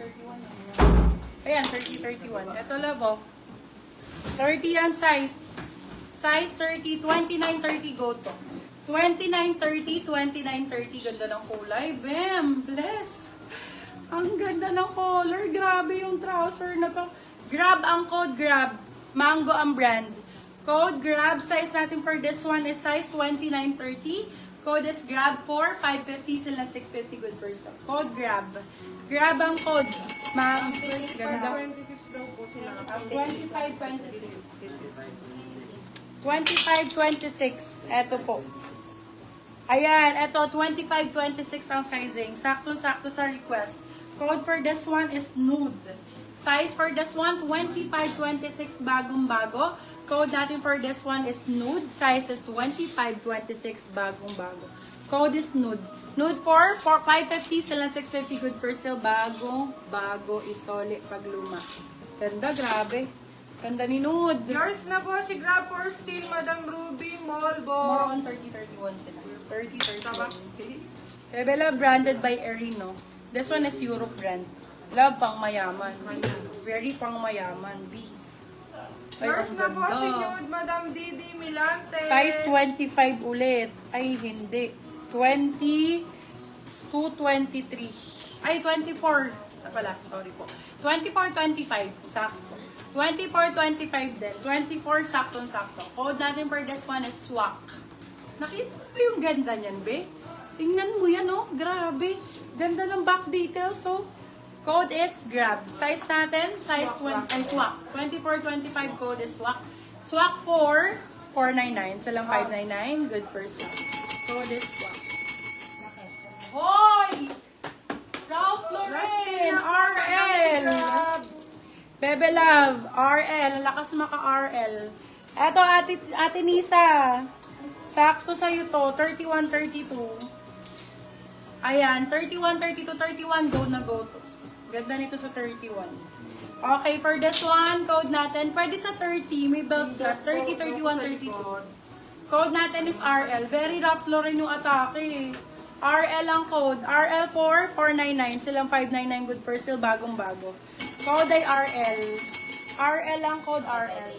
31. Ayan, 30, 31. Ito, love, oh. 30 yan, size. Size 30, 29, 30, go to. 29, 30, 29, 30. Ganda ng kulay. Bam! Bless! Ang ganda ng color. Grabe yung trouser na to. Grab ang code, grab. Mango ang brand. Code grab. Size natin for this one is size 29, 30. Code is grab for 550 sila 650 good person. Code grab. Grab ang code. Ma'am, ganda. 26 daw po sila. 25, 26. 25, 26. Eto po. Ayan, eto 25, 26 ang sizing. Sakto-sakto sa request. Code for this one is nude. Size for this one, 25, 26, bagong-bago. Code natin for this one is nude. Size is 25, 26, bagong-bago. Code is nude. Nude for 550 sila 650 good for sale. Bago, isole, pagluma. Ganda, grabe. Ganda ni nude. Yours na po si Grab for Steel, Madam Ruby More Molbo. on 30-31 sila. 30-31. Tama. Rebella branded by Erino. This one is Europe brand. Love pang mayaman. Very pang mayaman. B. Ay, Yours ang na po ganda. si Nude, Madam Didi Milante. Size 25 ulit. Ay, hindi. 20 to 23. Ay, 24. Sa pala, sorry po. 24, 25. Sakto. 24, 25 din. 24, saktong-sakto. Code natin for this one is SWAC. Nakita mo yung ganda niyan, be? Tingnan mo yan, oh. Grabe. Ganda ng back details, oh. Code is grab. Size natin, size 20, ay SWAC. 24, 25, code is SWAC. SWAC 4, 499. Sa lang 599. Good person. Code is SWAC. Hoy! Ralph Lauren! RL! Bebe Love, RL. Ang lakas maka-RL. Eto, Ate Nisa. Sakto sa'yo to. 31, 32. Ayan, 31, 32, 31. Go na go to. Ganda nito sa 31. Okay, for this one, code natin. Pwede sa 30. May belts na. 30, 31, 32. Code natin is RL. Very Ralph Lauren yung atake. RL ang code. RL4, 499. Silang 599 good for sale. Bagong-bago. Code ay RL. RL ang code, RL.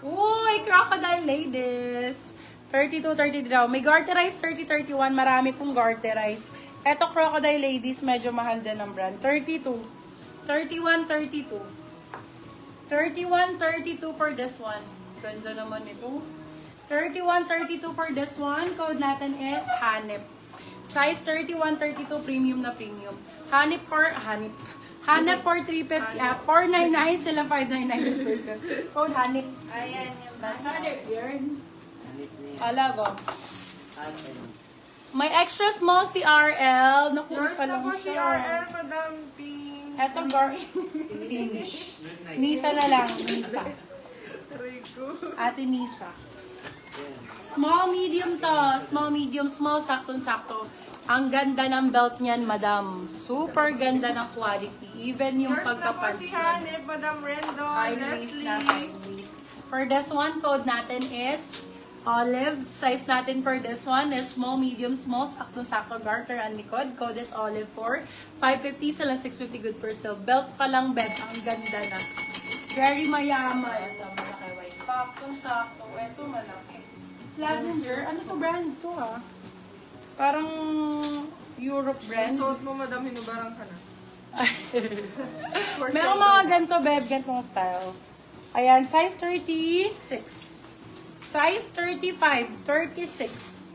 Uy, crocodile ladies. 32, 33 daw. May garterize 30, 31. Marami pong garterize. Eto crocodile ladies, medyo mahal din ang brand. 32. 31, 32. 31, 32 for this one. Ganda naman ito. 31, 32 for this one. Code natin is Hanip. Size 31, 32, premium na premium. Hanip for 350, 499, sila 599%. Code Hanip. Ayan yung Hanip yun. Alago. May extra small si RL. Naku, Yours isa na lang po si siya. RL, Madam Pink. Eto, Pinch. Nisa na lang, Nisa. Rico. Ate Nisa. Small, medium to. Small, medium, small, saktong-sakto. Ang ganda ng belt niyan, madam. Super ganda ng quality. Even yung Yours na po si pagkapansin. Hanip, Madam Rendon, Leslie. For this one, code natin is Olive. Size natin for this one is small, medium, small. Saktong-sakto garter ang likod. Code is Olive 4. 550 sila 650 good per sale. Belt pa lang, bed. Ang ganda na. Very mayaman. Saktong-sakto. Ito malaki. Slazenger. Ano to brand to ha? Parang Europe brand. Suot mo, Madam, hinubarang ka na. Meron mga ganito, beb, ganitong style. Ayan, size 36. Size 35, 36.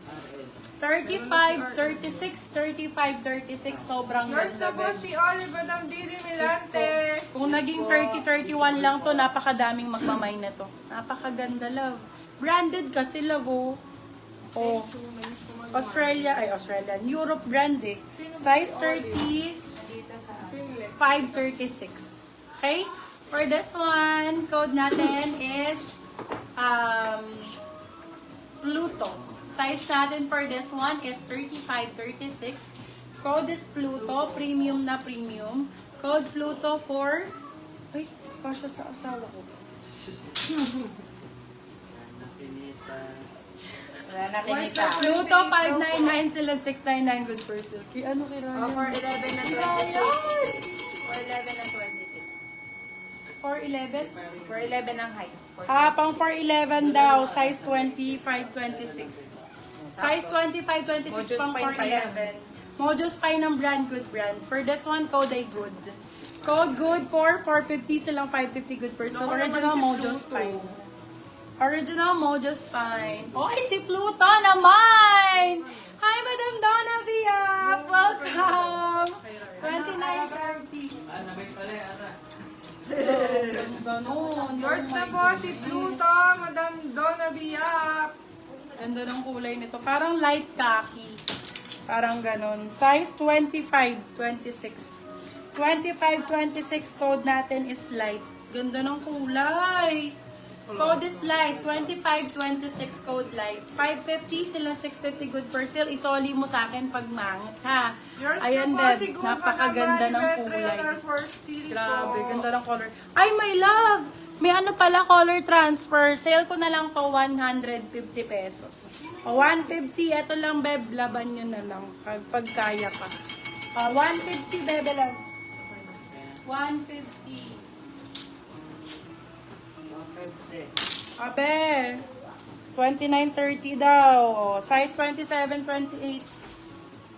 35, 36, 35, 36. Sobrang Yours ganda, na po beb. si Olive, Madam Didi Milante. Kung naging 30, 31 lang to, napakadaming magmamay na to. Napakaganda, love. Branded kasi, love, oh. Oh. Australian. Europe brand eh. Size 30, 536. Okay? For this one, code natin is Pluto. Size natin for this one is 3536. Code is Pluto. Premium na premium. Code Pluto for... Ay, kasya sa asawa ko to. Wala na kinita. Pluto 599 sila 699 good for silky. Ano kira? For 11 na 26. 4'11"? 4'11 ang height. Pang 4'11 daw, size 25-26. Size 25-26 Modus pang Fine pa yan. 4'11. Modus Fine ng brand, good brand. For this one, code ay good. Code good for 450 silang 550 good person. Naku, Original naman si Modus Pluto. Fine. Original Modus Fine. Oy, si Pluto naman! Hi, Madam Donna Viap! Welcome! 2930. Ganon. Yours na po si Pluto, Madam Donna Biap. Ganda ng kulay nito. Parang light khaki. Parang ganon. Size 25-26. 25-26 code natin is light. Ganda ng kulay. Code is light. 25-26 code light. 550 sila 650 good per sale. Isoli mo sa akin pag mangit, ha? Yours Ayan, na po Deb. si Good Napakaganda ng Madam kulay. Trailer for Steel Grabe, po. ganda ng color. Ay, my love! May ano pala, color transfer. Sale ko na lang to 150 pesos. O 150, eto lang, Beb. Laban nyo na lang. Pag kaya pa. 150, Bebe lang. 150. Abe. 29.30 daw. O, size 27-28.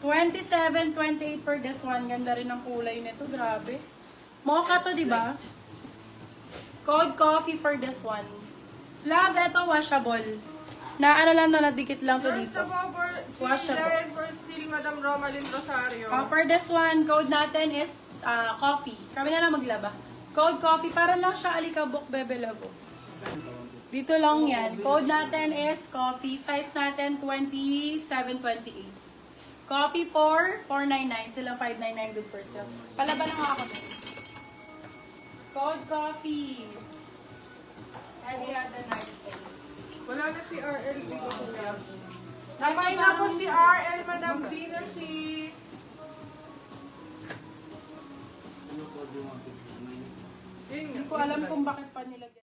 27-28 for this one. Ganda rin ang kulay nito. Grabe. Mocha to, di ba? Code coffee for this one. Love, eto washable. Na ano lang to, nadikit lang to Yours dito. na po for Washable. for Steel, Madam Romalyn Rosario. For this one, code natin is coffee. Kami na lang maglaba. Code coffee. Para lang siya alikabok, bebe labo. Dito lang yan. Code natin is coffee. Size natin 27-28. Coffee for 499. Silang 599 good for sale. Palaba na nga ako din. Code coffee. Wala na si RL dito kuya. Napay na po si RL, Madam Dina si... Yun nga. Hindi ko alam kung bakit pa nilagyan.